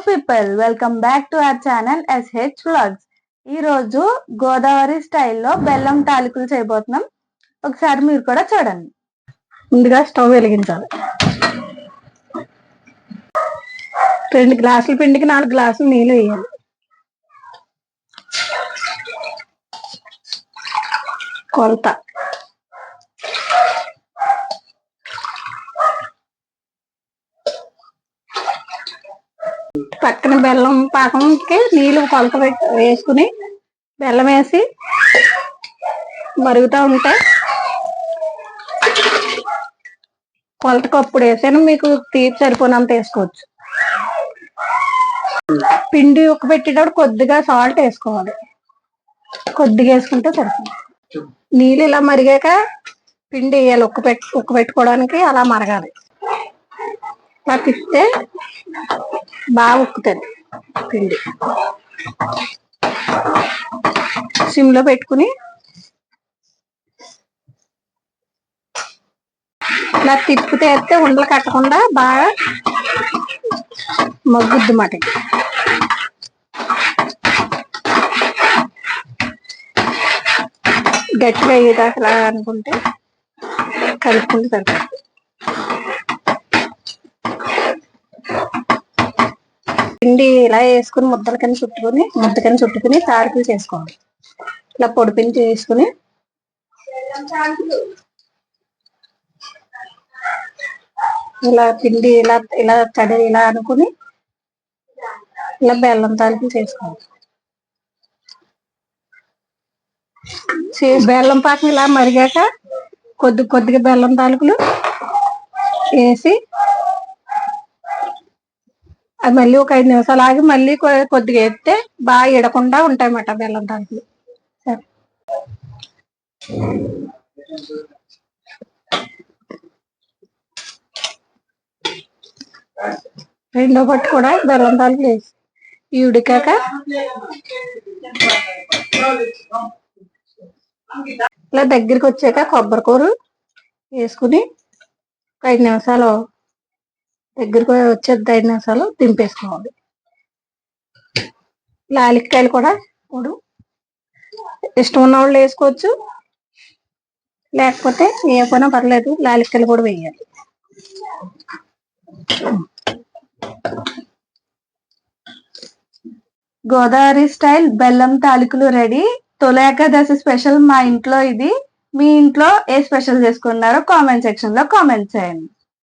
People, welcome back to our channel SH vlogs. ఈ రోజు గోదావరి స్టైల్లో బెల్లం తాలికలు చేయబోతున్నాం. ఒకసారి మీరు కూడా చూడండి. ముందుగా స్టవ్ వెలిగించాలి. 2 గ్లాసుల పిండికి 4 గ్లాసులు నీళ్ళు వేయాలి. కొలత పక్కన బెల్లం పాకంకి నీళ్ళు కొలత వేసుకుని బెల్లం వేసి మరుగుతూ ఉంటే కొలతకు అప్పుడు వేసాను. మీకు తీపి సరిపోనంత వేసుకోవచ్చు. పిండి ఉక్కబెట్టేటప్పుడు కొద్దిగా సాల్ట్ వేసుకోవాలి. కొద్దిగా వేసుకుంటే సరిపోతుంది. నీళ్ళు ఇలా మరిగాక పిండి వేయాలి. ఉక్కబెట్టుకోవడానికి అలా మరగాలి. అలా తిప్పితే బాగా ఉక్కుతుంది పిండి. సిమ్లో పెట్టుకుని ఇలా తిప్పితే వేస్తే ఉండలు కట్టకుండా బాగా మగ్గుద్ది మాట. గట్టిగా అయ్యేదాకా అనుకుంటే కలుపుకుంటే సరిపోతుంది. పిండి ఇలా వేసుకుని ముద్ద కింద చుట్టుకుని తారీఖులు చేసుకోవాలి. ఇలా పొడి పిండి తీసుకుని ఇలా పిండి ఇలా తడి ఇలా అనుకుని ఇలా బెల్లం తాలికలు చేసుకోవాలి. బెల్లం పాకం ఇలా మరిగాక కొద్దిగా బెల్లం తాలికలు వేసి అది మళ్ళీ ఒక 5 నిమిషాలు ఆగి మళ్ళీ కొద్దిగా వేస్తే బాగా ఎడకుండా ఉంటాయన్నమాట బెల్లం తాలికలు. సరే, రెండో పట్టు కూడా బెల్లం తాలికలు వేసి ఈ ఉడికాక ఇలా దగ్గరికి వచ్చాక కొబ్బరి కూర వేసుకుని 5 నిమిషాలు దగ్గరికి వచ్చేది 5 నిమిషాలు దింపేసుకోవాలి. లాలిక్కాయలు కూడా ఇష్టం ఉన్న వాళ్ళు వేసుకోవచ్చు, లేకపోతే వేయకపోయినా పర్లేదు. లాలిక్కాయలు కూడా వేయాలి. గోదావరి స్టైల్ బెల్లం తాలికలు రెడీ. తొలి ఏకాదశి స్పెషల్ మా ఇంట్లో ఇది. మీ ఇంట్లో ఏ స్పెషల్ చేసుకున్నారో కామెంట్ సెక్షన్ లో కామెంట్ చేయండి.